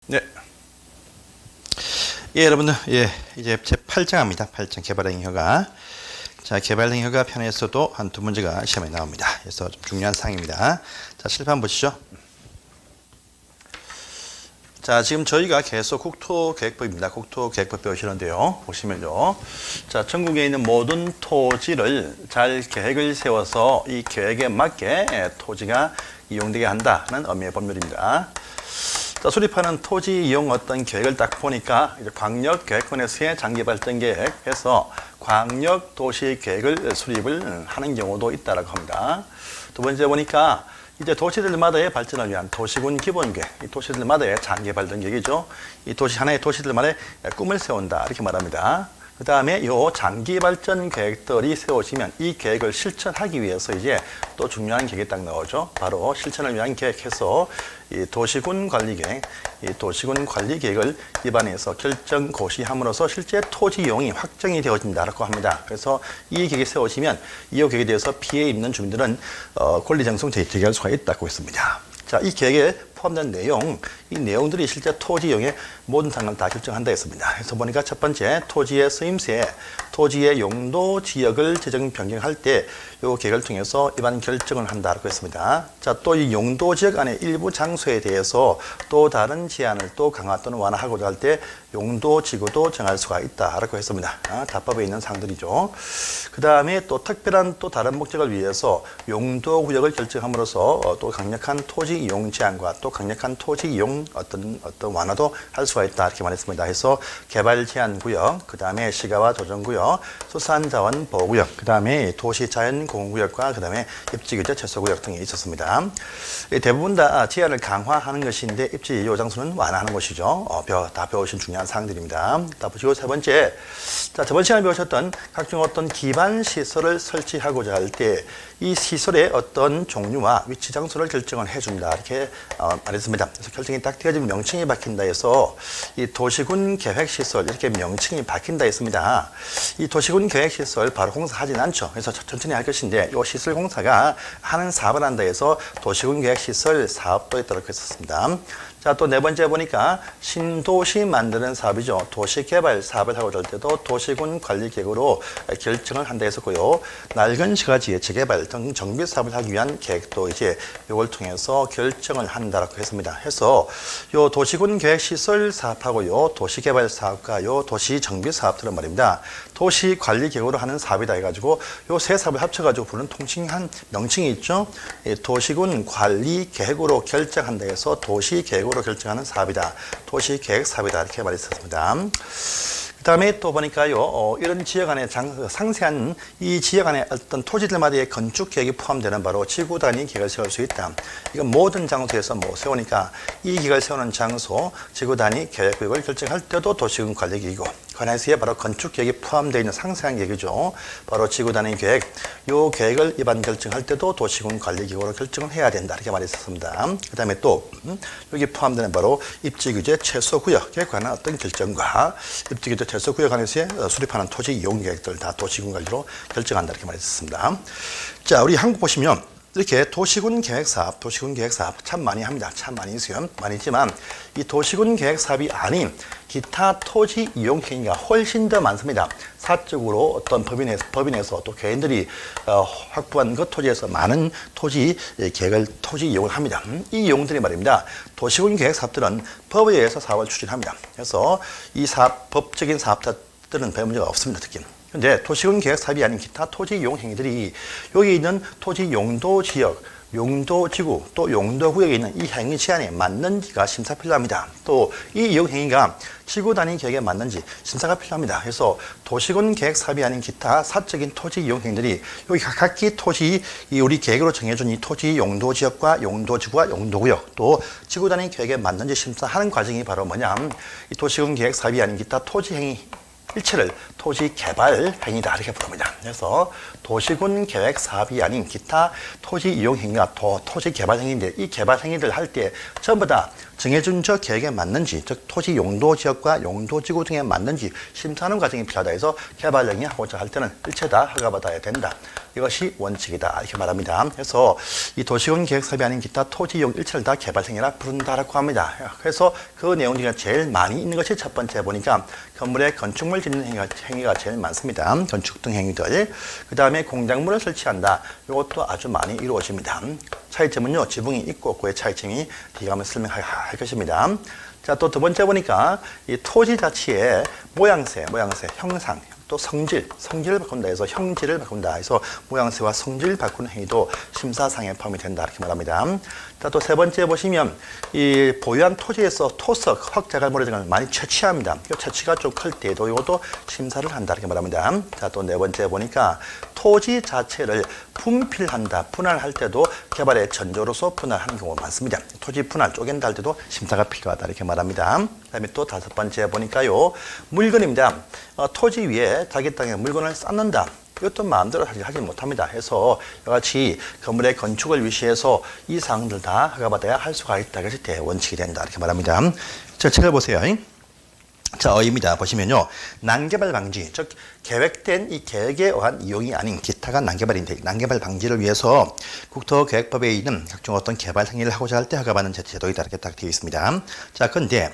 네. 예, 여러분들, 예, 이제 제 8장입니다. 8장 개발행위허가. 자, 개발행위허가 편에서도 한 두 문제가 시험에 나옵니다. 그래서 좀 중요한 사항입니다. 자, 실판 보시죠. 자, 지금 저희가 계속 국토계획법입니다. 국토계획법 배우시는데요. 보시면요. 자, 전국에 있는 모든 토지를 잘 계획을 세워서 이 계획에 맞게 토지가 이용되게 한다는 의미의 법률입니다. 자, 수립하는 토지 이용 어떤 계획을 딱 보니까 이제 광역계획원에서의 장기발전 계획해서 광역도시계획을 수립을 하는 경우도 있다라고 합니다. 두 번째 보니까 이제 도시들마다의 발전을 위한 도시군 기본계획, 이 도시들마다의 장기발전 계획이죠. 이 도시 하나의 도시들만의 꿈을 세운다 이렇게 말합니다. 그 다음에 이 장기발전 계획들이 세워지면 이 계획을 실천하기 위해서 이제 또 중요한 계획이 딱 나오죠. 바로 실천을 위한 계획해서 이 도시군 관리계획, 이 도시군 관리계획을 입안해서 결정 고시함으로써 실제 토지 이용이 확정이 되어진다라고 합니다. 그래서 이 계획이 세워지면 이 계획에 대해서 피해 입는 주민들은 권리쟁송 제기할 수가 있다고 했습니다. 자, 이 계획에 포함된 내용, 이 내용들이 실제 토지 이용의 모든 상황을 다 결정한다 했습니다. 그래서 보니까 첫 번째, 토지의 쓰임새, 토지의 용도 지역을 지정 변경할 때 이 계획을 통해서 입안 결정을 한다고 했습니다. 자, 또 이 용도 지역 안에 일부 장소에 대해서 또 다른 제한을 또 강화 또는 완화하고자 할 때 용도 지구도 정할 수가 있다라고 했습니다. 답법에 있는 사항들이죠. 그 다음에 또 특별한 또 다른 목적을 위해서 용도 구역을 결정함으로써 또 강력한 토지 이용 제한과 또 강력한 토지 이용 어떤 완화도 할 수가 있다 이렇게 말했습니다. 그래서 개발 제한 구역, 그 다음에 시가와 조정 구역, 수산자원 보호 구역, 그 다음에 도시 자연 공원 구역과 그 다음에 입지 규제 최소 구역 등이 있었습니다. 대부분 다 제한을 강화하는 것인데 입지 이용 장소는 완화하는 것이죠. 다 배우신 중요한 사항들입니다. 다 보시고 세 번째, 자, 저번 시간에 배우셨던 각종 어떤 기반 시설을 설치하고자 할 때 이 시설의 어떤 종류와 위치 장소를 결정을 해준다 이렇게 말했습니다. 그래서 결정이 딱 되어지면 명칭이 박힌다 해서 이 도시군 계획시설 이렇게 명칭이 박힌다 했습니다. 이 도시군 계획시설 바로 공사하진 않죠. 그래서 천천히 할 것인데 이 시설 공사가 하는 사업을 한다 해서 도시군 계획시설 사업도 있다고 했었습니다. 자, 또 네 번째 보니까 신도시 만드는 사업이죠. 도시개발 사업을 하고자 할 때도 도시군 관리계획으로 결정을 한다 했었고요. 낡은 시가지의 재개발 등 정비 사업을 하기 위한 계획도 이제 이걸 통해서 결정을 한다라고 했습니다. 해서 요 도시군 계획시설 사업하고 요 도시개발 사업과 요 도시 정비 사업들은 말입니다. 도시 관리 계획으로 하는 사업이다 해가지고 요 세 사업을 합쳐가지고 부르는 통칭한 명칭이 있죠. 도시군 관리 계획으로 결정한다 해서 도시 계획으로 결정하는 사업이다. 도시 계획 사업이다 이렇게 말했었습니다. 그 다음에 또 보니까요, 이런 지역 안에 상세한 이 지역 안에 어떤 토지들마다의 건축 계획이 포함되는 바로 지구 단위 계획을 세울 수 있다. 이건 모든 장소에서 뭐 세우니까 이 계획을 세우는 장소, 지구 단위 계획 구역을 결정할 때도 도시군 관리 계획이고, 관해서에 바로 건축 계획이 포함되어 있는 상세한 계획이죠. 바로 지구 단위 계획, 이 계획을 입안 결정할 때도 도시군 관리 계획으로 결정을 해야 된다 이렇게 말했었습니다. 그 다음에 또 여기 포함되는 바로 입지 규제 최소 구역에 관한 어떤 결정과 입지 규제 최소 구역 안에서의 수립하는 토지 이용 계획들 다 도시군 관리로 결정한다 이렇게 말했었습니다. 자, 우리 한국 보시면 이렇게 도시군 계획사업, 도시군 계획사업 참 많이 합니다. 참 많이 있어요. 많이 있지만 이 도시군 계획사업이 아닌 기타 토지 이용 행위가 훨씬 더 많습니다. 사적으로 어떤 법인에서 또 개인들이 확보한 그 토지에서 많은 토지 계획을 토지 이용을 합니다. 이 이용들이 말입니다. 도시군 계획사업들은 법에 의해서 사업을 추진합니다. 그래서 이 사업, 법적인 사업들은 별 문제가 없습니다. 특히. 근데 도시군 계획 사업이 아닌 기타 토지 이용 행위들이 여기 있는 토지 용도 지역, 용도 지구, 또 용도 구역에 있는 이 행위 제한에 맞는지가 심사 필요합니다. 또 이 이용 행위가 지구 단위 계획에 맞는지 심사가 필요합니다. 그래서 도시군 계획 사업이 아닌 기타 사적인 토지 이용 행위들이 여기 각기 토지 우리 계획으로 정해준 이 토지 용도 지역과 용도 지구와 용도 구역 또 지구 단위 계획에 맞는지 심사하는 과정이 바로 뭐냐? 이 도시군 계획 사업이 아닌 기타 토지 행위 일체를 토지 개발 행위다 이렇게 부릅니다. 그래서 도시군 계획 사업이 아닌 기타 토지 이용 행위가 토지 개발 행위인데 이 개발 행위들 할 때 전부 다 정해준 저 계획에 맞는지, 즉 토지 용도 지역과 용도 지구 등에 맞는지 심사하는 과정이 필요하다 해서 개발 행위 하고자 할 때는 일체 다 허가받아야 된다. 이것이 원칙이다 이렇게 말합니다. 그래서 이 도시군 계획사업이 아닌 기타 토지용 일체를 다 개발 행위라 부른다라고 합니다. 그래서 그 내용 중에 제일 많이 있는 것이 첫 번째 보니까 건물에 건축물 짓는 행위가 제일 많습니다. 건축 등 행위들. 그 다음에 공작물을 설치한다. 이것도 아주 많이 이루어집니다. 차이점은요, 지붕이 있고 없고의 차이점이 뒤에 가면 설명할 것입니다. 자, 또 두 번째 보니까 이 토지 자체의 모양새, 형상, 또 성질을 바꾼다 해서 형질을 바꾼다 해서 모양새와 성질을 바꾸는 행위도 심사상에 포함이 된다 이렇게 말합니다. 자, 또 세 번째 보시면 이 보유한 토지에서 토석, 흙자갈모래 등을 많이 채취합니다. 이 채취가 좀 클 때도 이것도 심사를 한다 이렇게 말합니다. 자, 또 네 번째 보니까 토지 자체를 분필한다, 분할할 때도 개발의 전조로서 분할하는 경우가 많습니다. 토지 분할, 쪼갠다 할 때도 심사가 필요하다 이렇게 말합니다. 그 다음에 또 다섯 번째 보니까요, 물건입니다. 토지 위에 자기 땅에 물건을 쌓는다. 이것도 마음대로 하지 못합니다. 해서 이같이 건물의 건축을 위시해서 이 사항들 다 허가받아야 할 수가 있다. 그것이 대원칙이 된다. 이렇게 말합니다. 자, 책을 보세요. 자, 어입니다. 보시면요, 난개발 방지, 즉 계획된 이 계획에 의한 이용이 아닌 기타가 난개발인데, 난개발 방지를 위해서 국토계획법에 있는 각종 어떤 개발 행위를 하고자 할 때 허가받는 제도이다 이렇게 딱 되어 있습니다. 자, 근데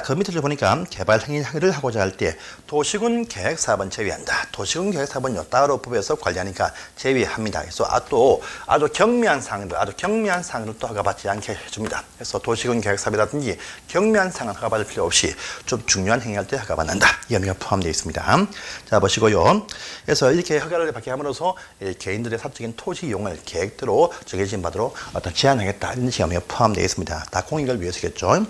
그 밑을 보니까 개발 행위를 하고자 할 때 도시군 계획사업은 제외한다. 도시군 계획사업은 따로 법에서 관리하니까 제외합니다. 그래서 또 아주 경미한 사항들 또 허가받지 않게 해줍니다. 그래서 도시군 계획사업이라든지 경미한 사항은 허가받을 필요 없이 좀 중요한 행위할 때 허가받는다. 이 의미가 포함되어 있습니다. 자, 보시고요. 그래서 이렇게 허가를 받게 함으로써 개인들의 사적인 토지 이용을 계획대로 정해진 바대로 제한하겠다. 이런 의미가 포함되어 있습니다. 다 공익을 위해서겠죠.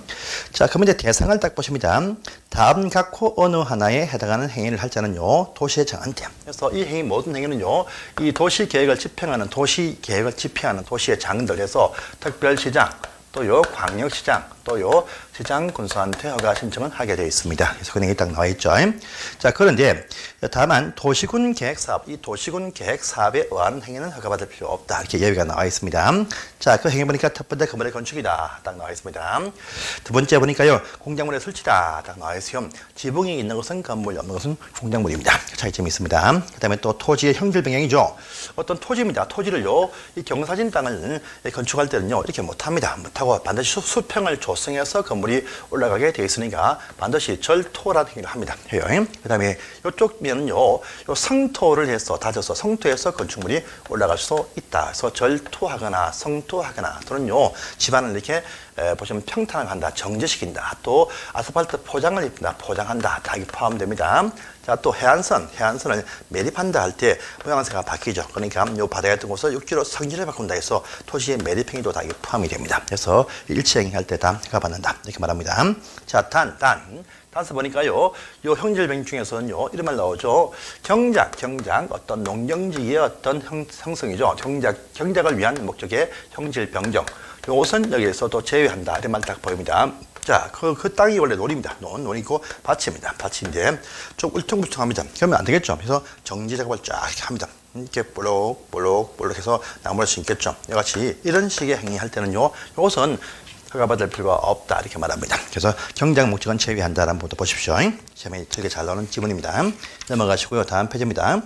자, 그러면 이제 대상을 딱 보십니다. 다음 각호 어느 하나에 해당하는 행위를 할 자는요, 도시에 정한대. 그래서 이 행위 모든 행위는요, 이 도시 계획을 집행하는 도시의 장들에서 특별시장, 또 광역시장, 또 시장 군수한테 허가 신청을 하게 되어 있습니다. 그래서 그 내용이 딱 나와 있죠. 자, 그런데 다만 도시군 계획사업, 이 도시군 계획사업에 의한 행위는 허가받을 필요 없다. 이렇게 예외가 나와 있습니다. 자, 그 행위 보니까 첫 번째 건물의 건축이다. 딱 나와 있습니다. 두 번째 보니까요, 공작물의 설치다. 딱 나와 있어요. 지붕이 있는 것은 건물, 없는 것은 공작물입니다. 차이점이 있습니다. 그 다음에 또 토지의 형질 변경이죠. 어떤 토지입니다. 토지를요, 이 경사진 땅을 건축할 때는요, 이렇게 못합니다. 못하고 반드시 수평을 조성해서 건물이 올라가게 되어 있으니까 반드시 절토라는 행위를 합니다. 해요. 그 다음에 이쪽 면은요, 요 성토를 해서 다져서 성토해서 건축물이 올라갈 수 있다. 그래서 절토하거나 성토하거나 또는요, 집안을 이렇게 보시면 평탄을 한다, 정제시킨다, 또 아스팔트 포장을 입힌다, 포장한다, 다 이게 포함됩니다. 자, 또 해안선을 매립한다 할 때 모양새가 바뀌죠. 그러니까 요 바다에 있던 곳을 육지로 성질을 바꾼다 해서 토지의 매립행위도 다 이게 포함이 됩니다. 그래서 일체행위 할 때 다 허가받는다 이렇게 말합니다. 자, 단서 보니까요, 요 형질병 중에서는요, 이런 말 나오죠. 경작, 어떤 농경지의 어떤 형성이죠. 경작을 위한 목적의 형질 변경. 이것은 여기에서도 제외한다. 이런 말 딱 보입니다. 자, 그 땅이 원래 논입니다. 논이고 밭입니다. 밭인데 좀 울퉁불퉁합니다. 그러면 안 되겠죠. 그래서 정지 작업을 쫙 이렇게 합니다. 이렇게 볼록 해서 나무를 심겠죠. 이같이 이런 식의 행위할 때는요, 이것은 허가받을 필요가 없다 이렇게 말합니다. 그래서 경작 목적은 제외한다라는 부분도 보십시오. 시험에 되게 잘 나오는 지문입니다. 넘어가시고요. 다음 페이지입니다.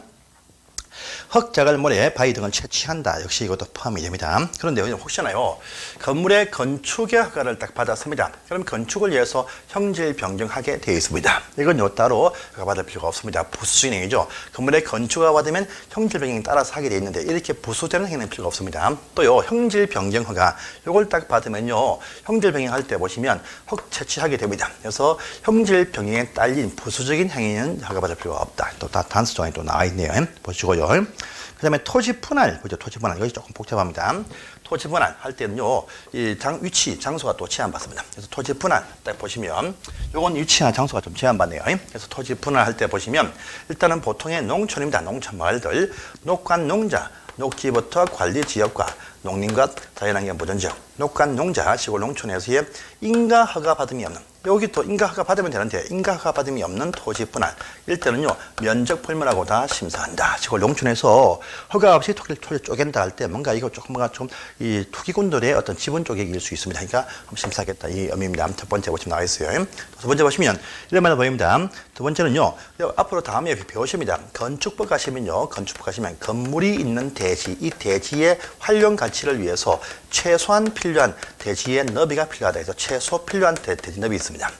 흙자갈모래, 바위 등을 채취한다. 역시 이것도 포함이 됩니다. 그런데 혹시나요, 건물의 건축의 허가를 딱 받았습니다. 그럼 건축을 위해서 형질 변경하게 되어 있습니다. 이건 따로 허가받을 필요가 없습니다. 부수적인 행위죠. 건물의 건축허가 받으면 형질 변경이 따라서 하게 되어 있는데 이렇게 부수되는 행위는 필요가 없습니다. 또요, 형질 변경 허가, 이걸 딱 받으면요, 형질 변경할 때 보시면 흙 채취하게 됩니다. 그래서 형질 변경에 딸린 부수적인 행위는 허가받을 필요가 없다. 또 다 단수 조항이 또 나와 있네요. 보시고요. 그 다음에 토지 분할, 그죠? 토지 분할. 여기 조금 복잡합니다. 토지 분할 할 때는요, 이 위치, 장소가 또 제한받습니다. 그래서 토지 분할 딱 보시면, 요건 위치나 장소가 좀 제한받네요. 그래서 토지 분할 할 때 보시면, 일단은 보통의 농촌입니다. 농촌 마을들, 녹관 농자, 녹지부터 관리 지역과 농림과 자연환경 보전 지역, 녹관 농자, 시골 농촌에서의 인가 허가 받음이 없는, 여기 또 인가허가 받으면 되는데 인가허가 받음이 없는 토지 분할 이럴 때는요 면적 불문하고 다 심사한다. 시골 농촌에서 허가 없이 토지를 쪼갠다 할 때 뭔가 이거 조금 뭔가 좀 이 투기꾼들의 어떤 지분 쪼개기일 수 있습니다. 그러니까 한번 심사하겠다 이 의미입니다. 첫 번째 보시면 나와 있어요. 두 번째 보시면 이런 말이 보입니다. 두 번째는요 앞으로 다음에 배우십니다. 건축법 가시면요 건축법 가시면 건물이 있는 대지 이 대지의 활용 가치를 위해서 최소한 필요한 대지의 너비가 필요하다 해서 최소 필요한 대지 너비 있습니다.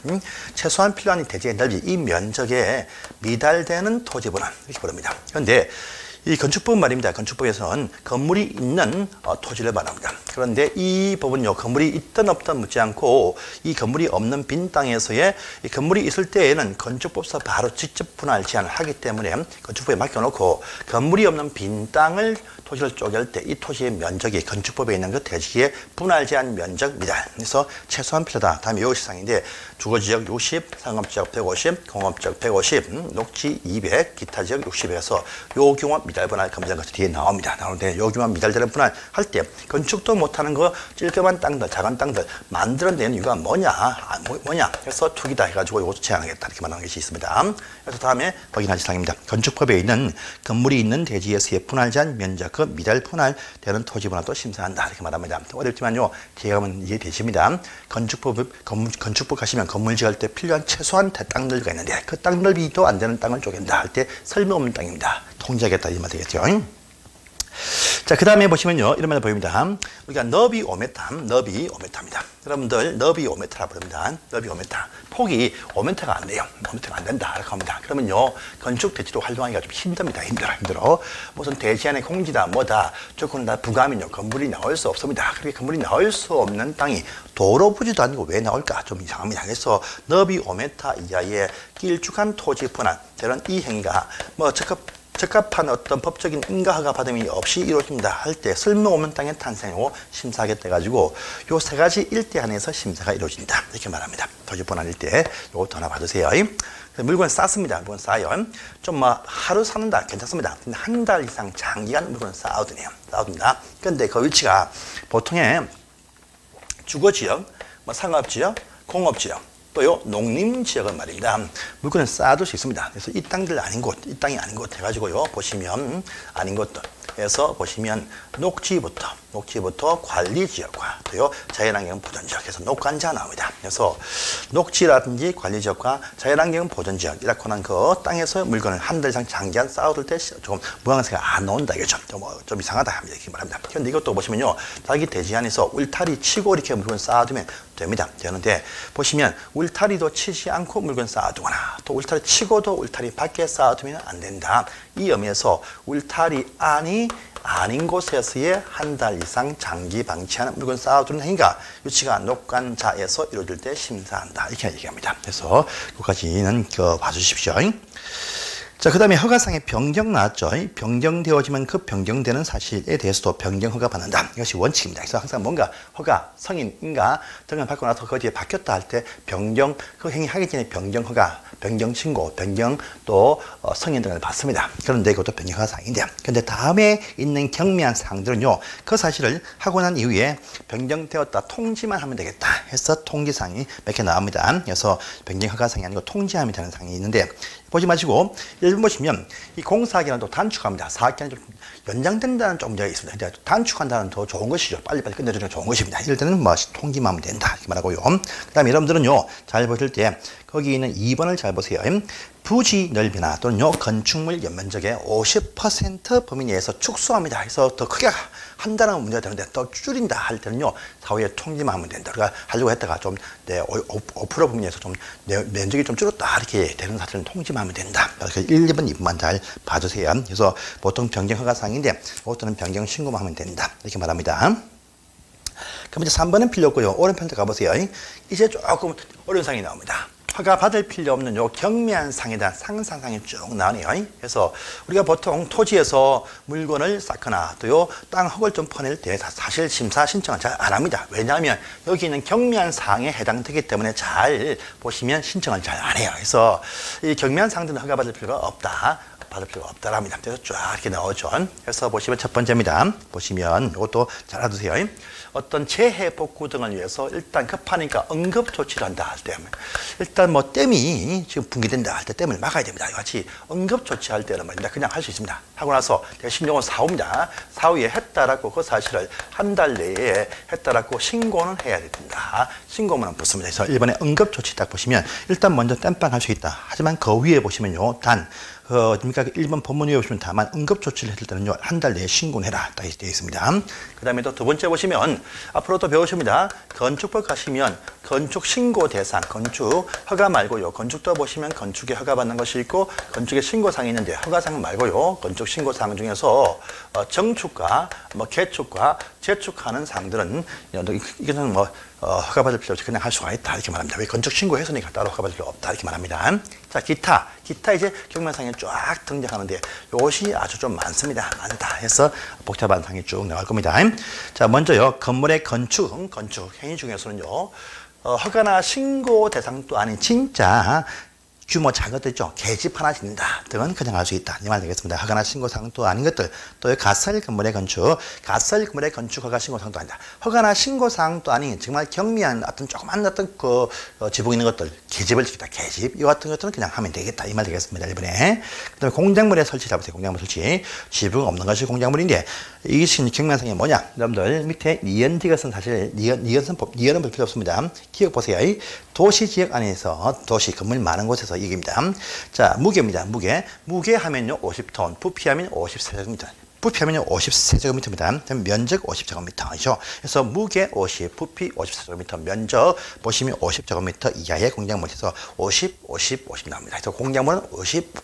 최소한 필요한 대지의 넓이 이 면적에 미달되는 토지 분할 이렇게 부릅니다. 그런데 이 건축법 말입니다. 건축법에서는 건물이 있는 토지를 말합니다. 그런데 이 법은요 건물이 있든 없든 묻지 않고 이 건물이 없는 빈 땅에서의 이 건물이 있을 때에는 건축법서 바로 직접 분할 제한을 하기 때문에 건축법에 맡겨놓고 건물이 없는 빈 땅을 토지를 쪼갤 때 이 토지의 면적이 건축법에 있는 그 대지의 분할 제한 면적 미달 그래서 최소한 필요하다. 다음에 요시상인데 주거지역 60, 상업지역 150, 공업지역 150, 녹지 200, 기타 지역 60에서 요 규모 미달 분할 검증 것이 뒤에 나옵니다. 나오는데 요 규모 미달되는 분할 할 때 건축도 못하는 거 찔끔한 땅들, 작은 땅들 만들어내는 이유가 뭐냐? 뭐냐? 그래서 투기다 해가지고 이것도 제한하겠다 이렇게 말하는 것이 있습니다. 그래서 다음에 확인하실 사항입니다. 건축법에 있는 건물이 있는 대지에서의 분할 제한 면적 그 미달 분할되는 토지 분할도 심사한다 이렇게 말합니다. 어렵지만요 뒤에 가면 이해되십니다. 건축법 가시면 건물 지을 때 필요한 최소한 땅 넓이가 있는데 그 땅 넓이도 안 되는 땅을 쪼갠다 할 때 설명 없는 땅입니다. 통제하겠다 이 말 되겠죠. 자, 그 다음에 보시면요 이런 말이 보입니다. 우리가 너비 5m, 너비 5m입니다. 여러분들 너비 5m라 부릅니다. 너비 5m. 폭이 5m가 안 돼요. 5m가 안 된다 이렇게 합니다. 그러면요 건축 대지로 활용하기가 좀 힘듭니다. 힘들어. 무슨 대지 안에 공지다 뭐다 조건 다 부가하면요 건물이 나올 수 없습니다. 그렇게 건물이 나올 수 없는 땅이 도로 부지도 아니고 왜 나올까 좀 이상합니다. 그래서 너비 5m 이하의 길쭉한 토지 분할 이런 이 행위가 뭐 적합한 어떤 법적인 인가허가 받음이 없이 이루어집니다 할 때 설명 없는 땅의 탄생이고 심사하겠다 해가지고 요 세 가지 일대 안에서 심사가 이루어진다 이렇게 말합니다. 토지 분할일 때 요것도 하나 봐주세요. 물건 쌌습니다. 물건 싸요. 좀 뭐 하루 사는다 괜찮습니다. 근데 한 달 이상 장기간 물건 쌓아두네요. 근데 그 위치가 보통의 주거지역, 뭐 상업지역, 공업지역 또요 농림지역은 말입니다. 물건을 쌓아둘 수 있습니다. 그래서 이 땅들 아닌 곳, 이 땅이 아닌 곳 해가지고요 보시면 아닌 곳들 해서 보시면 녹지부터 관리지역과 또요 자연환경 보전지역 해서 녹관자 나옵니다. 그래서 녹지라든지 관리지역과 자연환경 보전지역 이라고 하는 그 땅에서 물건을 한 달 이상 장기간 쌓아둘 때 조금 모양새가 안 나온다 이거죠. 좀 이상하다 합니다. 이렇게 말합니다. 그런데 이것도 보시면요 자기 대지 안에서 울타리 치고 이렇게 물건 쌓아두면 됩니다. 되는데 보시면 울타리도 치지 않고 물건 쌓아두거나 또 울타리 치고도 울타리 밖에 쌓아두면 안 된다. 이 의미에서 울타리 안이 아닌 곳에서의 한 달 이상 장기 방치하는 물건 쌓아두는 행위가 유치가 녹관자에서 이루어질 때 심사한다 이렇게 얘기합니다. 그래서 여기까지는 봐주십시오. 자, 그 다음에 허가상의 변경 나왔죠. 변경되어지면 그 변경되는 사실에 대해서도 변경 허가 받는다. 이것이 원칙입니다. 그래서 항상 뭔가 허가, 승인, 인가 등을 받고 나서 그 뒤에 바뀌었다 할 때 변경, 그 행위 하기 전에 변경 허가, 변경 신고, 변경 또 승인 등을 받습니다. 그런데 이것도 변경 허가 사항인데, 근데 다음에 있는 경미한 사항들은요, 그 사실을 하고 난 이후에 변경되었다 통지만 하면 되겠다 해서 통지사항이 몇 개 나옵니다. 그래서 변경 허가 사항이 아니고 통지하면 되는 사항이 있는데, 보지 마시고 1번 보시면 이 공사기간도 단축합니다. 사업기간이 좀 연장된다는 좀 문제가 있습니다. 근데 단축한다는 더 좋은 것이죠. 빨리빨리 끝내주는 게 좋은 것입니다. 이럴 때는 뭐 통지만 하면 된다 이렇게 말하고요. 그 다음에 여러분들은요 잘 보실 때 거기 있는 2번을 잘 보세요. 부지 넓이나 또는요 건축물 연면적의 50% 범위 내에서 축소합니다. 그래서 더 크게 한다는 문제가 되는데 더 줄인다 할 때는요 사후에 통지만 하면 된다. 우리가 하려고 했다가 좀 5% 범위 내에서 좀 면적이 좀 줄었다 이렇게 되는 사실은 통지만 하면 된다. 그래서 1, 2번, 2번만 잘 봐주세요. 그래서 보통 변경 허가 사항인데 이것도는 변경 신고만 하면 된다 이렇게 말합니다. 그럼 이제 3번은 필요 없고요. 오른편도 가보세요. 이제 조금 어려운 사항이 나옵니다. 허가 받을 필요 없는 요 경미한 상에 대한 상상상이 쭉 나오네요. 그래서 우리가 보통 토지에서 물건을 쌓거나 또요 땅 흙을 좀 퍼낼 때 사실 심사 신청은 잘 안 합니다. 왜냐하면 여기 있는 경미한 사항에 해당되기 때문에 잘 보시면 신청을 잘 안 해요. 그래서 이 경미한 사항들은 허가 받을 필요가 없다. 받을 필요가 없다랍니다. 그래서 쫙 이렇게 나오죠. 그래서 보시면 첫 번째입니다. 보시면 이것도 잘 알아두세요. 어떤 재해 복구 등을 위해서 일단 급하니까 응급 조치를 한다 할 때, 일단 뭐 댐이 지금 붕괴된다 할 때 댐을 막아야 됩니다. 같이 응급 조치할 때는 말입니다. 그냥 할 수 있습니다. 하고 나서 대신 요건 사후입니다. 사후에 했다라고 그 사실을 한 달 내에 했다라고 신고는 해야 된다. 신고문은 붙습니다. 그래서 1번에 응급 조치 딱 보시면 일단 먼저 땜빵 할 수 있다. 하지만 그 위에 보시면요. 그러니까 1번 본문 위에 보시면 다만 응급조치를 했을 때는요, 한 달 내에 신고를 해라. 딱 되어 있습니다. 그 다음에 또 두 번째 보시면, 앞으로 또 배우십니다. 건축법 가시면, 건축 신고 대상, 건축 허가 말고요. 건축도 보시면 건축에 허가받는 것이 있고, 건축에 신고사항이 있는데, 허가사항 말고요. 건축 신고사항 중에서 정축과, 개축과 재축하는 사항들은, 이거는 허가받을 필요 없이 그냥 할 수가 있다. 이렇게 말합니다. 왜 건축 신고했으니까 따로 허가받을 필요 없다. 이렇게 말합니다. 자, 기타 이제 경면상에 쫙 등장하는데 이것이 아주 좀 많습니다. 많다 해서 복잡한 상이 쭉 나갈 겁니다. 자, 먼저요. 건물의 건축 행위 중에서는요. 허가나 신고 대상도 아닌 진짜 규모 작은 것들 있죠. 계집 하나 짓는다 등은 그냥 할 수 있다. 이 말 되겠습니다. 허가나 신고사항도 아닌 것들, 또 가설 건물의 건축 허가 신고사항도 아니다. 허가나 신고사항도 아닌 정말 경미한 어떤 조그만 어떤 지붕 있는 것들, 계집을 짓겠다. 계집 이 같은 것들은 그냥 하면 되겠다. 이 말 되겠습니다. 1번에. 그다음에 공작물의 설치 잡으세요. 공작물 설치. 지붕 없는 것이 공작물인데 이것이 경면상이 뭐냐? 여러분들 밑에 니은디귿은 사실 니은은 볼 필요 없습니다. 기억 보세요. 도시 지역 안에서 건물 많은 곳에서 얘기입니다. 자, 무게입니다. 무게 하면요 50톤, 부피하면 53제곱미터. 부피하면요 53제곱미터입니다. 면적 50제곱미터죠. 그래서 무게 50, 부피 54제곱미터, 면적 보시면 50제곱미터 이하의 공작물에서 50 나옵니다. 그래서 공작물은 50.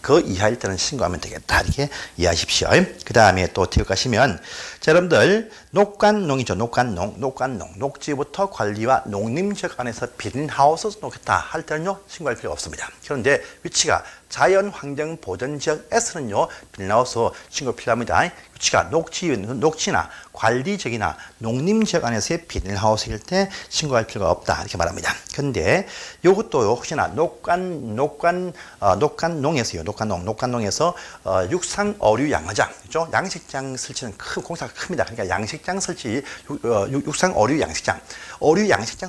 그 이하일 때는 신고하면 되겠다. 이렇게 이해하십시오. 그 다음에 또 뒤에 가시면, 자, 여러분들, 녹간농이죠. 녹간농. 녹지부터 관리와 농림지역 안에서 비린하우스 놓겠다 할 때는요, 신고할 필요가 없습니다. 그런데 위치가 자연환경보전지역에서는요, 비린하우스 신고 필요합니다. 위치가 녹지나 관리지역이나 농림지역 안에서의 비닐하우스일 때 신고할 필요가 없다. 이렇게 말합니다. 근데 이것도 혹시나 녹간농에서 육상 어류 양어장, 그죠? 양식장 설치는 공사가 큽니다. 그러니까 양식장 설치, 육상 어류 양식장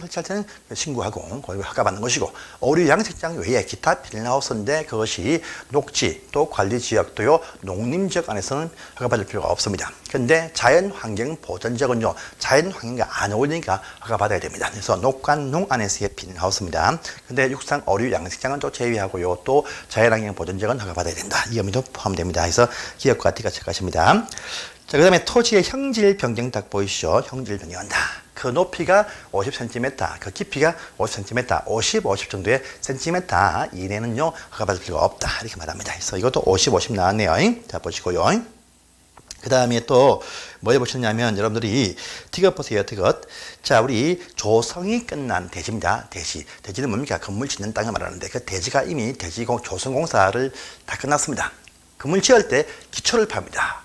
설치할 때는 신고하고 거기 허가받는 것이고, 어류 양식장 외에 기타 비닐하우스인데 그것이 녹지 또 관리지역도요 농림지역 안에서는 허가받을 필요가 없습니다. 근데 자연환경보전지역은요, 자연환경과 안 어울리니까 허가받아야 됩니다. 그래서 녹간농 안에서의 비닐하우스입니다. 근데 육상 어류 양식장은 또 제외하고요, 또 자연환경보전지역은 허가받아야 된다. 이 의미도 포함됩니다. 그래서 기억과 티가 체크하십니다. 자, 그 다음에 토지의 형질 변경 딱 보이시죠? 형질 변경한다. 그 높이가 50cm, 그 깊이가 50cm, 50 정도의 센티미터 이내는요, 허가받을 필요가 없다. 이렇게 말합니다. 그래서 이것도 50 나왔네요. 자, 보시고요. 그 다음에 또 뭐 해보셨냐면, 여러분들이 티귿 보세요. 티귿. 자, 우리 조성이 끝난 대지입니다. 대지는 뭡니까? 건물 짓는 땅을 말하는데, 그 대지가 이미 조성공사를 다 끝났습니다. 건물 지을 때 기초를 팝니다.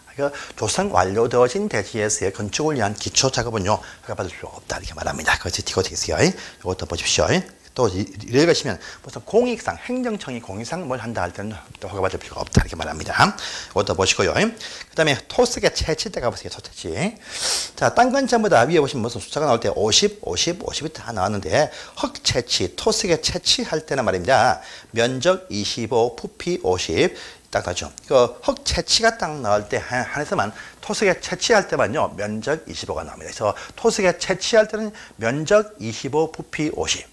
조성 완료되어진 대지에서의 건축을 위한 기초 작업은요, 허가받을 필요가 없다. 이렇게 말합니다. 그것이 티귿 되겠어요. 이것도 보십시오. 또 이래 가시면 무슨 공익상, 행정청이 공익상 뭘 한다 할 때는 또 허가받을 필요가 없다. 이렇게 말합니다. 이것도 보시고요. 그 다음에 토색의 채취 때 가보세요. 토채취. 자, 딴 건 전부 다 위에 보시면 무슨 숫자가 나올 때 50이 다 나왔는데, 흙채취, 토색의 채취할 때는 말입니다. 면적 25, 부피 50. 딱 나죠. 흙 채취가 딱 나올 때 한해서만, 토색에 채취할 때만요, 면적 25가 나옵니다. 그래서 토색에 채취할 때는 면적 25, 부피 50.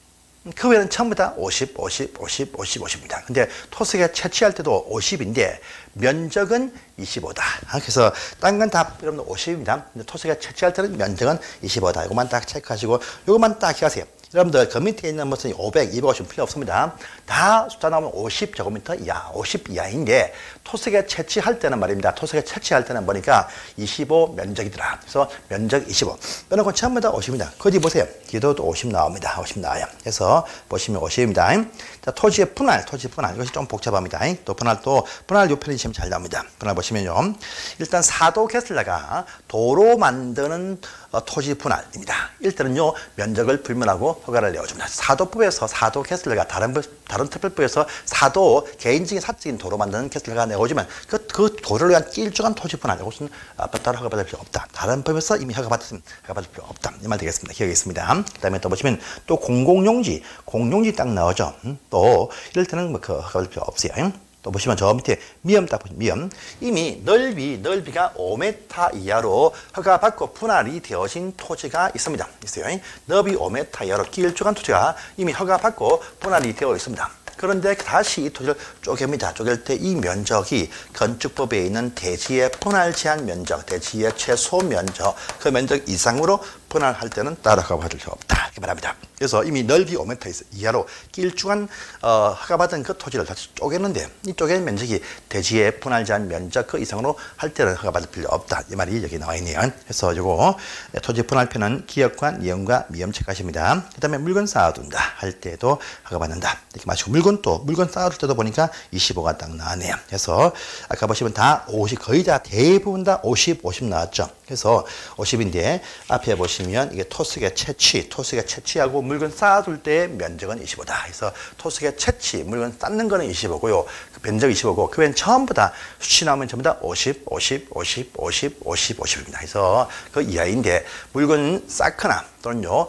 그 외에는 전부 다 50입니다. 근데 토색에 채취할 때도 50인데 면적은 25다. 그래서 딴 건 다 여러분 50입니다. 근데 토색에 채취할 때는 면적은 25다. 이것만 딱 체크하시고, 이것만 딱 기억하세요. 여러분들 그 밑에 있는 무슨 500, 250 필요 없습니다. 다 숫자 나오면 50제곱미터 이하, 50 이하인데 토색에 채취할 때는 말입니다. 토색에 채취할 때는 보니까 25 면적이더라. 그래서 면적 25. 빼놓고 전부 다 50입니다. 거기 보세요. 기도도 50 나옵니다. 50 나와요. 그래서 보시면 50입니다. 자, 토지의 분할. 이것이 좀 복잡합니다. 또 분할 요 편이 지금 잘 나옵니다. 분할 보시면요. 일단 사도 개설자가 도로 만드는 토지 분할입니다. 일단은요 면적을 불문하고 허가를 내어줍니다. 사도법에서 사도 개설료가 다른 특별법에서 사도 개인적인 사적인 도로 만드는 개설료가 내어주면 그 도로를 위한 일정한 토지 분할 이것은 따로 허가받을 필요 없다. 다른 법에서 이미 허가받을 필요 없다. 이 말 되겠습니다. 기억에 있습니다. 그다음에 또 보시면 또 공공용지 딱 나오죠. 또 이럴 때는 뭐 허가받을 필요 없어요. 또 보시면 저 밑에 미엄 딱 보시면 미엄 이미 넓이가 5m 이하로 허가받고 분할이 되어진 토지가 있습니다. 있어요. 넓이 5m 이하로 길쭉한 토지가 이미 허가받고 분할이 되어 있습니다. 그런데 다시 이 토지를 쪼갭니다. 쪼갤 때 이 면적이 건축법에 있는 대지의 분할 제한 면적, 대지의 최소 면적, 그 면적 이상으로 분할할 때는 따로 허가받을 필요 없다. 이렇게 말합니다. 그래서 이미 넓이 5m 이하로 길쭉한 허가받은 그 토지를 다시 쪼개는데 이 쪼갠 면적이 대지의 분할 제한 면적 그 이상으로 할 때는 허가받을 필요 없다. 이 말이 여기 나와 있네요. 그래서 이거 토지 분할표는 기역과 이음과 미음 체크하십니다. 그 다음에 물건 쌓아둔다 할 때도 허가받는다. 이렇게 마시고 물건 쌓아둘 때도 보니까 25가 딱 나왔네요. 그래서 아까 보시면 다 50, 거의 다 대부분 다 50 나왔죠. 그래서 50인데 앞에 보시면 이게 토색의 채취하고 물건 쌓아둘 때의 면적은 25다. 그래서 토색의 채취, 물건 쌓는 거는 25고요. 그 면적 25고 그 외엔 전부 다 수치 나오면 전부 다 50입니다. 그래서 그 이하인데 물건 쌓거나 또는요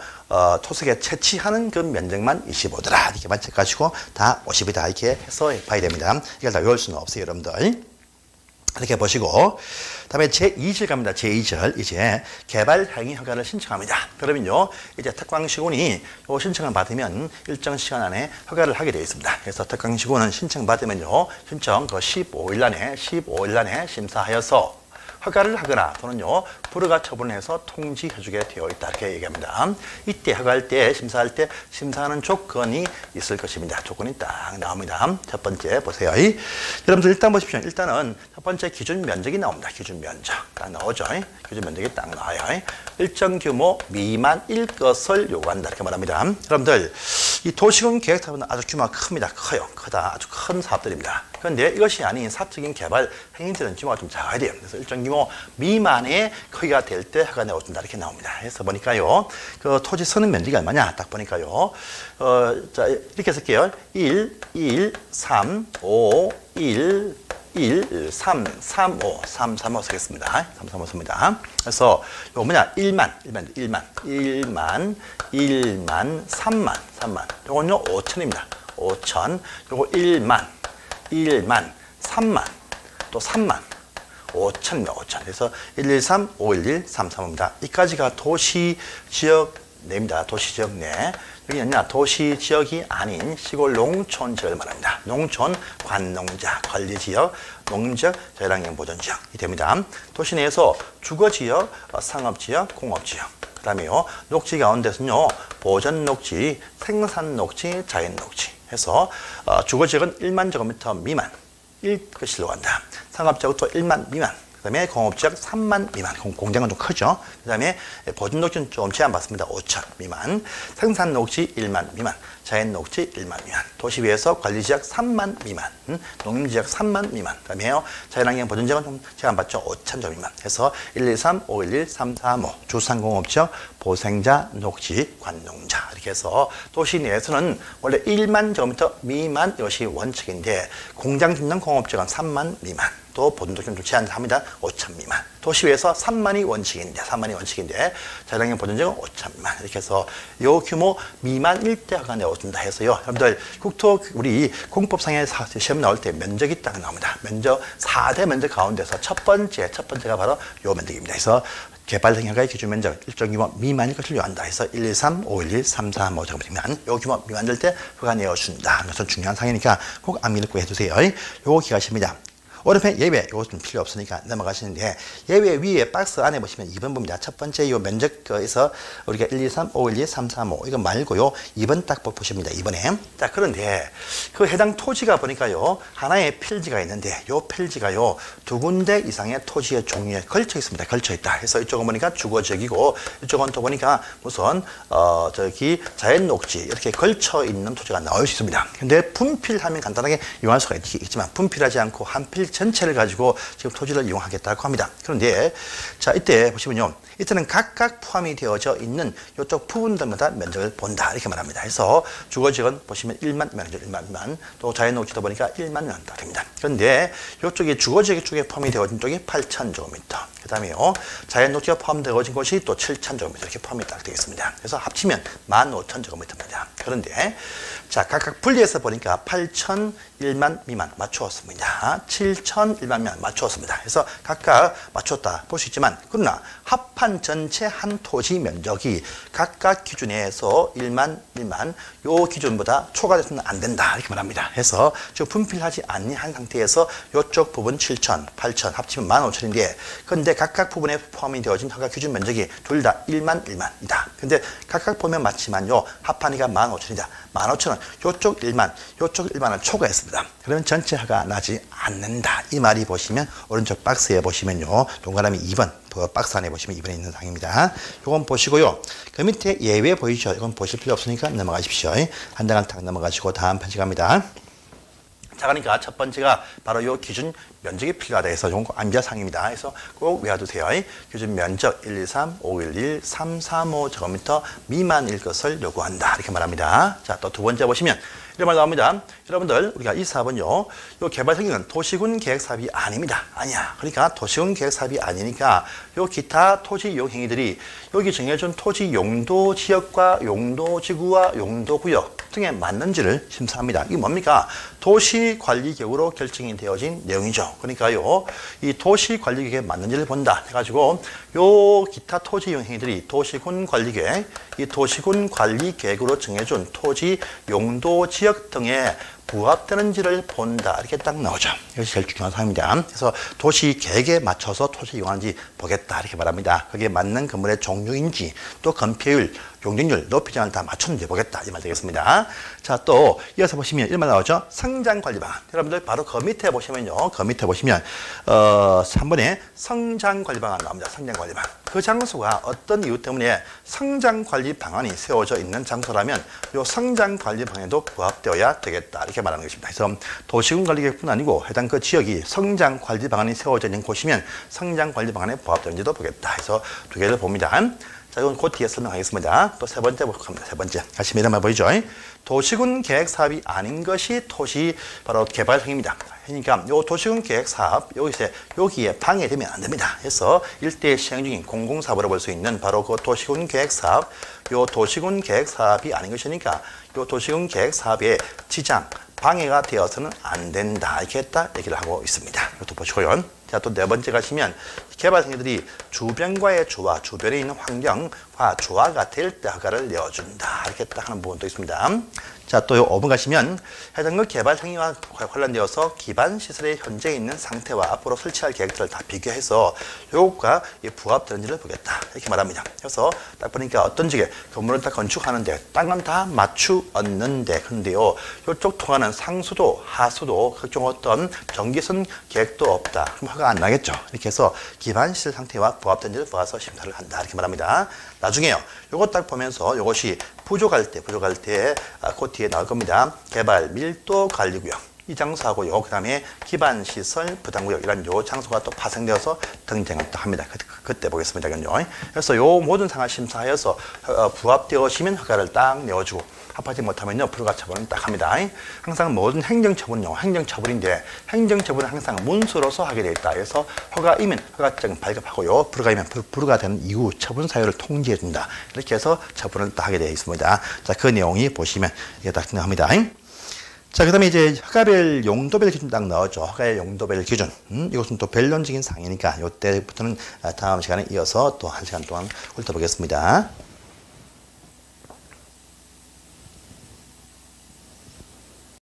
토색에 채취하는 그 면적만 25더라 이렇게만 체크하시고 다 50이다 이렇게 해서 봐야 됩니다. 이걸 다 외울 수는 없어요, 여러분들. 이렇게 보시고 다음에 제2절 갑니다. 제2절 이제 개발 행위 허가를 신청합니다. 그러면요 이제 특광시군이 이 신청을 받으면 일정 시간 안에 허가를 하게 되어 있습니다. 그래서 특광시군은 신청 받으면요 신청 그 15일 안에 심사하여서 허가를 하거나 또는요 불허가 처분해서 통지해주게 되어 있다 이렇게 얘기합니다. 이때 허가할 때 심사할 때 심사하는 조건이 있을 것입니다. 조건이 딱 나옵니다. 첫 번째 보세요. 여러분들 일단 보십시오. 일단은 첫 번째 기준 면적이 나옵니다. 기준 면적 딱 나오죠. 기준 면적이 딱 나와요. 일정 규모 미만일 것을 요구한다 이렇게 말합니다. 여러분들 이 도시군 계획 사업은 아주 규모가 크다. 아주 큰 사업들입니다. 그런데 이것이 아닌 사적인 개발 행위들은 규모가 좀 작아야 돼요. 그래서 일정 규모 미만의 크기가 될 때 허가 내어준다 이렇게 나옵니다. 그래서 보니까요, 그 토지 서는 면적이 얼마냐 딱 보니까요, 자 이렇게 쓸게요. 1, 3, 5, 1, 3, 3, 5 쓰겠습니다. 3, 3, 5 씁니다. 그래서 이거 뭐냐? 1만, 3만. 요건요 5천입니다. 5천. 요거 1만, 3만, 또 3만. 5천입니다. 5천. 그래서 113, 511, 335입니다. 이까지가 도시지역 내입니다. 도시지역 내. 여기는요, 도시지역이 아닌 시골 농촌 지역을 말합니다. 농촌, 관농자, 관리지역, 농림지역, 자율환경 보존지역이 됩니다. 도시 내에서 주거지역, 상업지역, 공업지역. 그 다음에요, 녹지 가운데서는요, 보전녹지, 생산녹지, 자연녹지 해서 주거지역은 1만 제곱미터 미만. 1것으로 간다. 상업지역은 또 1만 미만. 그 다음에 공업지역 3만 미만. 공장은 좀 크죠. 그 다음에 보존녹지는 좀 제한받습니다. 5천 미만. 생산녹지 1만 미만. 자연녹지 1만 미만. 도시위에서 관리지역 3만 미만. 농림지역 3만 미만. 그 다음에 자연환경 보존지역은 좀 제한받죠. 5천 점 미만. 해서 113, 511, 335. 주상공업지역, 보생자, 녹지, 관농자. 이렇게 해서 도시 내에서는 원래 1만 제곱미터 미만 이것이 원칙인데 공장 짓는 공업지역은 3만 미만. 또 보존독점 좀 제한합니다. 5천 미만. 도시위에서 3만이 원칙인데 자율환경 보존지역은 5천 미만. 이렇게 해서 요 규모 미만일 때 허가 내어준다 해서요. 여러분들 우리 공법상의 시험 나올 때 면적이 딱 나옵니다. 면적 4대 면적 가운데서 첫 번째가 바로 요 면적입니다. 그래서 개발 행위의 기준 면적 일정 규모 미만일 것을 요한다 해서 113, 511, 335 미만. 요 규모 미만될 때 허가 내어준다. 이것은 중요한 사항이니까 꼭 암기를 해두세요. 요거 기억하십니다. 오른편 예외, 이거 좀 필요 없으니까 넘어가시는데, 예외 위에 박스 안에 보시면 2번 봅니다. 첫 번째 이 면적에서 우리가 1, 2, 3, 5, 1, 2, 3, 3, 5 이거 말고요. 2번 딱 보십니다. 2번에. 자, 그런데 그 해당 토지가 보니까요. 하나의 필지가 있는데, 요 필지가요. 2군데 이상의 토지의 종류에 걸쳐 있습니다. 걸쳐 있다. 그래서 이쪽은 보니까 주거지역이고, 이쪽은 또 보니까 무슨, 저기 자연녹지 이렇게 걸쳐 있는 토지가 나올 수 있습니다. 근데 분필하면 간단하게 이용할 수가 있지만, 분필하지 않고 한 필지 전체를 가지고 지금 토지를 이용하겠다고 합니다. 그런데 자, 이때 보시면요. 이때는 각각 포함이 되어져 있는 이쪽 부분들마다 면적을 본다 이렇게 말합니다. 그래서 주거지역은 보시면 1만 면적 1만 미만, 또 자연녹지도 보니까 1만 면 딱 됩니다. 그런데 이쪽에 주거지역 쪽에 포함이 되어진 쪽이 8,000제곱미터, 그 다음에요 자연녹지가 포함되어진 곳이 또 7,000제곱미터 이렇게 포함이 딱 되겠습니다. 그래서 합치면 15,000제곱미터입니다. 그런데 자, 각각 분리해서 보니까 8,000, 1만 미만 맞추었습니다. 7,000, 1만 미만 맞추었습니다. 그래서 각각 맞췄다 볼 수 있지만, 그러나 합한 전체 한 토지 면적이 각각 기준에서 1만, 1만 요 기준보다 초과돼서는 안 된다 이렇게 말합니다. 그래서 지금 분필하지 아니한 상태에서 이쪽 부분 7,000, 8,000 합치면 15,000인데, 그런데 각각 부분에 포함이 되어진 허가 기준 면적이 둘 다 1만, 1만이다. 근데 각각 보면 맞지만요, 합한이가 15,000이다. 15,000은 요쪽 1만, 요쪽 1만을 초과했습니다. 그러면 전체 허가 나지 않는다. 이 말이 보시면 오른쪽 박스에 보시면요, 동그라미 2번 박스 안에 보시면 2번에 있는 사항입니다. 이건 보시고요. 그 밑에 예외 보이죠? 이건 보실 필요 없으니까 넘어가십시오. 한 장을 딱 넘어가시고 다음 편지 갑니다. 자, 그러니까 첫 번째가 바로 요 기준 면적이 필요하다 해서 이건 암자상입니다. 그래서 꼭 외워두세요. 기준 면적 123, 511, 335제곱미터 미만일 것을 요구한다 이렇게 말합니다. 자, 또 두 번째 보시면 이런 말 나옵니다. 여러분들, 우리가 이 사업은요, 요 개발 설계는 도시군 계획 사업이 아닙니다. 아니야. 그러니까 도시군 계획 사업이 아니니까 요 기타 토지 이용 행위들이 여기 정해준 토지 용도 지역과 용도 지구와 용도 구역 등에 맞는지를 심사합니다. 이게 뭡니까? 도시관리계획으로 결정이 되어진 내용이죠. 그러니까요, 이 도시관리계획에 맞는지를 본다 해가지고 요 기타 토지 이용 행위들이 도시군 관리계획, 이 도시군 관리계획으로 정해준 토지 용도 지역 등에 부합되는지를 본다 이렇게 딱 나오죠. 이것이 제일 중요한 사항입니다. 그래서 도시 계획에 맞춰서 토지 이용하는지 보겠다 이렇게 말합니다. 거기에 맞는 건물의 종류인지, 또 건폐율, 용적률, 높이장을 다 맞췄는지 보겠다 이 말 되겠습니다. 자, 또 이어서 보시면 이런 말 나오죠. 성장관리 방안. 여러분들 바로 그 밑에 보시면요, 그 밑에 보시면 3번에 성장관리 방안 나옵니다. 성장관리 방안. 그 장소가 어떤 이유 때문에 성장관리 방안이 세워져 있는 장소라면 이 성장관리 방안에도 부합되어야 되겠다 이렇게 말하는 것입니다. 그래서 도시군 관리계획뿐 아니고 해당 그 지역이 성장관리 방안이 세워져 있는 곳이면 성장관리 방안에 부합되는지도 보겠다 해서 두 개를 봅니다. 자, 이건 곧 뒤에 설명하겠습니다. 또 세 번째 보도록 합니다. 세 번째. 다시 이런 말 보이죠? 도시군 계획 사업이 아닌 것이 토지 바로 개발형입니다. 그러니까 요 도시군 계획 사업 여기에 방해되면 안 됩니다. 그래서 일대 시행 중인 공공사업으로 볼 수 있는 바로 그 도시군 계획 사업, 요 도시군 계획 사업이 아닌 것이니까 요 도시군 계획 사업의 지장, 방해가 되어서는 안 된다 이렇게 딱 얘기를 하고 있습니다. 이것도 보시고요. 자, 또 네 번째 가시면 개발행위들이 주변과의 조화, 주변에 있는 환경과 조화가 될 때 허가를 내어준다 이렇게 딱 하는 부분도 있습니다. 자, 또 5번 가시면 해당 그 개발 행위와 관련되어서 기반 시설의 현재 있는 상태와 앞으로 설치할 계획들을 다 비교해서 요것과 부합되는지를 보겠다 이렇게 말합니다. 그래서 딱 보니까 어떤 지역에 건물을 딱 건축하는데 땅은 다 맞추었는데, 근데요 요쪽 통하는 상수도 하수도 각종 어떤 전기선 계획도 없다. 그럼 허가 안 나겠죠. 이렇게 해서 기반 시설 상태와 부합되는지를 보아서 심사를 한다 이렇게 말합니다. 나중에요, 요것 딱 보면서 요것이 부족할 때 그 뒤에 나올 겁니다. 개발 밀도 관리구역. 이 장소하고 요 그다음에 기반 시설 부담구역 이런 요 장소가 또 파생되어서 등장을 또 합니다. 그때 보겠습니다. 그래서 요 모든 상황 심사하여서 부합되어지면 허가를 딱 내어주고, 합하지 못하면요 불가 처분은 딱 합니다. 항상 모든 행정처분은요 행정처분인데, 행정처분은 항상 문서로서 하게 되어 있다. 그래서 허가이면 허가증 발급하고요, 불가이면 불가되는 이후 처분 사유를 통지해 준다. 이렇게 해서 처분을 딱 하게 되어 있습니다. 자, 그 내용이 보시면 이게 딱 등장합니다. 자, 그 다음에 이제 허가별 용도별 기준 딱 나오죠. 허가의 용도별 기준. 이것은 또 변론적인 사항이니까 이때부터는 다음 시간에 이어서 또 1시간 동안 훑어보겠습니다.